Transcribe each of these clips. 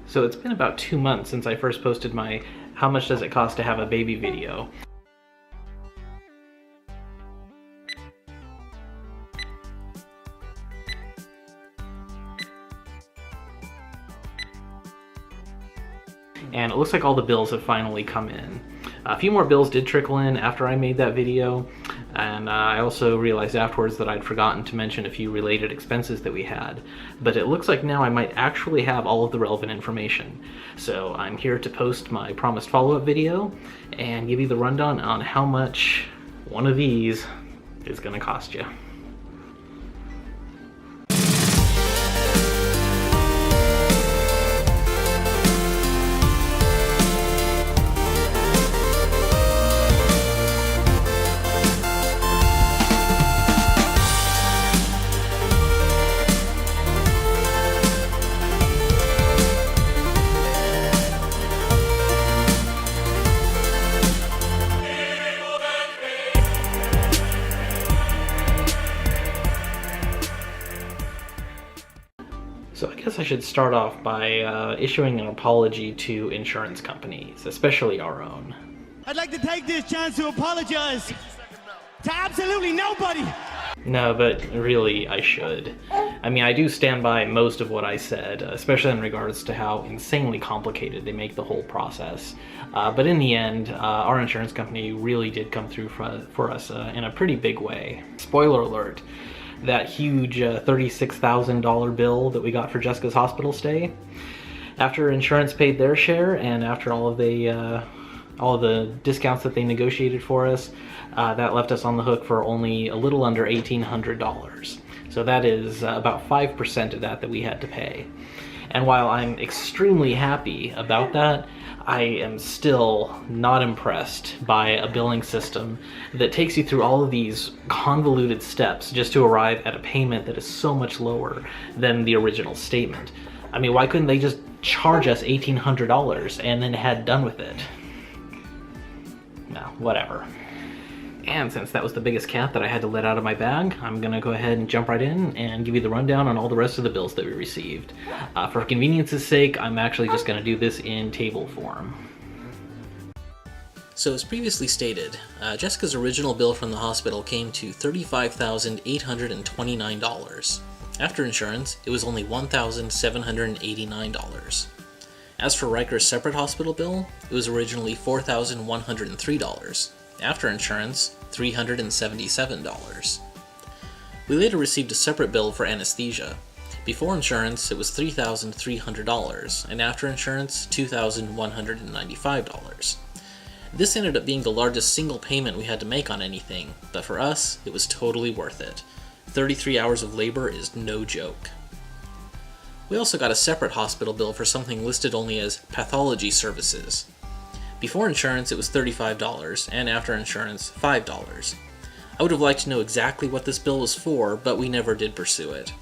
So it's been about 2 months since I first posted my "How much does it cost to have a baby" video. And it looks like all the bills have finally come in. A few more bills did trickle in after I made that video, and I also realized afterwards that I'd forgotten to mention a few related expenses that we had. But it looks like now I might actually have all of the relevant information. So I'm here to post my promised follow-up video and give you the rundown on how much one of these is gonna cost you. So I guess I should start off by issuing an apology to insurance companies, especially our own. I'd like to take this chance to apologize to absolutely nobody. No, but really, I should. I mean, I do stand by most of what I said, especially in regards to how insanely complicated they make the whole process. But in the end, our insurance company really did come through for us in a pretty big way. Spoiler alert. That huge $36,000 bill that we got for Jessica's hospital stay, after insurance paid their share and after all of the discounts that they negotiated for us, that left us on the hook for only a little under $1,800. So that is about 5% of that we had to pay. And while I'm extremely happy about that, I am still not impressed by a billing system that takes you through all of these convoluted steps just to arrive at a payment that is so much lower than the original statement. I mean, why couldn't they just charge us $1,800 and then had done with it? No, whatever. And since that was the biggest cat that I had to let out of my bag, I'm gonna go ahead and jump right in and give you the rundown on all the rest of the bills that we received. For convenience's sake, I'm actually just gonna do this in table form. So as previously stated, Jessica's original bill from the hospital came to $35,829. After insurance, it was only $1,789. As for Riker's separate hospital bill, it was originally $4,103. After insurance, $377. We later received a separate bill for anesthesia. Before insurance, it was $3,300, and after insurance, $2,195. This ended up being the largest single payment we had to make on anything, but for us, it was totally worth it. 33 hours of labor is no joke. We also got a separate hospital bill for something listed only as pathology services. Before insurance, it was $35, and after insurance, $5. I would have liked to know exactly what this bill was for, but we never did pursue it.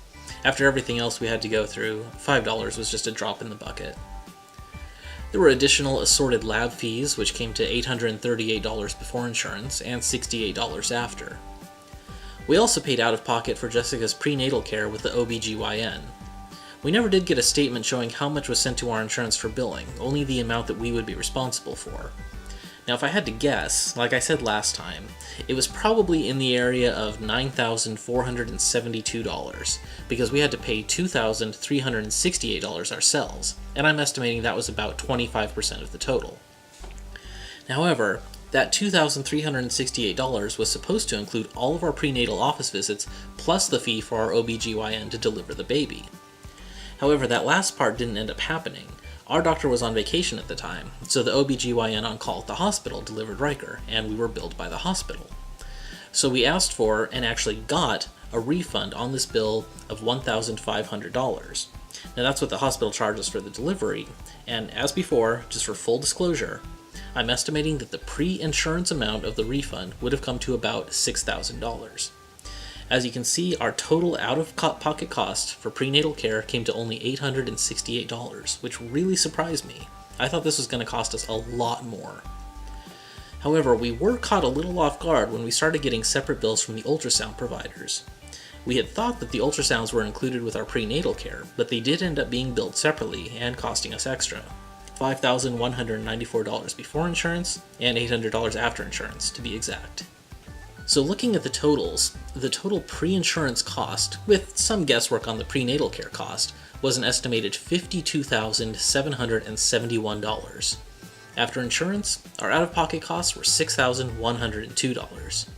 After everything else we had to go through, $5 was just a drop in the bucket. There were additional assorted lab fees, which came to $838 before insurance, and $68 after. We also paid out of pocket for Jessica's prenatal care with the OBGYN. We never did get a statement showing how much was sent to our insurance for billing, only the amount that we would be responsible for. Now if I had to guess, like I said last time, it was probably in the area of $9,472, because we had to pay $2,368 ourselves, and I'm estimating that was about 25% of the total. However, that $2,368 was supposed to include all of our prenatal office visits, plus the fee for our OBGYN to deliver the baby. However, that last part didn't end up happening. Our doctor was on vacation at the time, so the OBGYN on call at the hospital delivered Riker, and we were billed by the hospital. So we asked for, and actually got, a refund on this bill of $1,500. Now that's what the hospital charged us for the delivery, and as before, just for full disclosure, I'm estimating that the pre-insurance amount of the refund would have come to about $6,000. As you can see, our total out-of-pocket cost for prenatal care came to only $868, which really surprised me. I thought this was going to cost us a lot more. However, we were caught a little off guard when we started getting separate bills from the ultrasound providers. We had thought that the ultrasounds were included with our prenatal care, but they did end up being billed separately and costing us extra. $5,194 before insurance, and $800 after insurance, to be exact. So looking at the totals, the total pre-insurance cost, with some guesswork on the prenatal care cost, was an estimated $52,771. After insurance, our out-of-pocket costs were $6,102.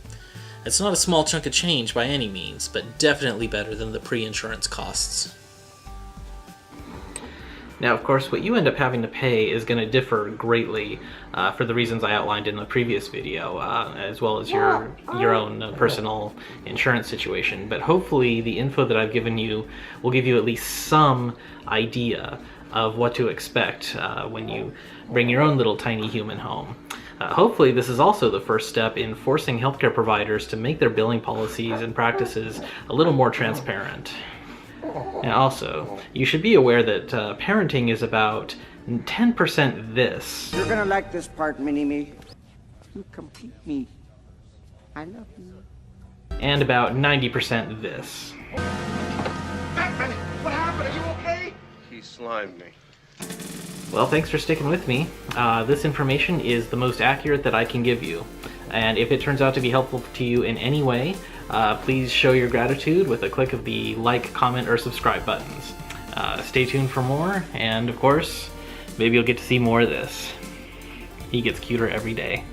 It's not a small chunk of change by any means, but definitely better than the pre-insurance costs. Now, of course, what you end up having to pay is going to differ greatly for the reasons I outlined in the previous video, as well as your own personal insurance situation. But hopefully the info that I've given you will give you at least some idea of what to expect when you bring your own little tiny human home. Hopefully this is also the first step in forcing healthcare providers to make their billing policies and practices a little more transparent. And also, you should be aware that parenting is about 10% this. You're gonna like this part, Mini-Me. You complete me. I love you. And about 90% this. Batman, what happened? Are you okay? He slimed me. Well, thanks for sticking with me. This information is the most accurate that I can give you. And if it turns out to be helpful to you in any way, please show your gratitude with a click of the like, comment, or subscribe buttons. Stay tuned for more, and of course, maybe you'll get to see more of this. He gets cuter every day.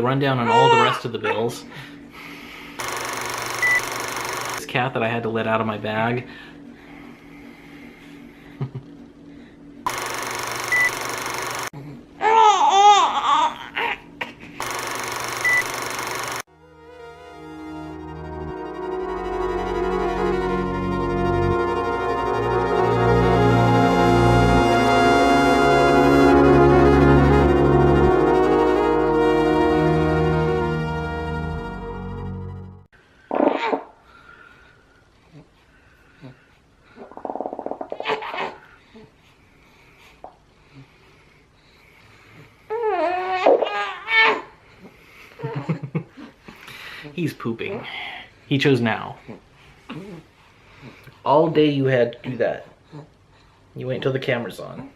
Rundown on all the rest of the bills. This cat that I had to let out of my bag. He's pooping. He chose now. All day you had to do that. You wait until the camera's on.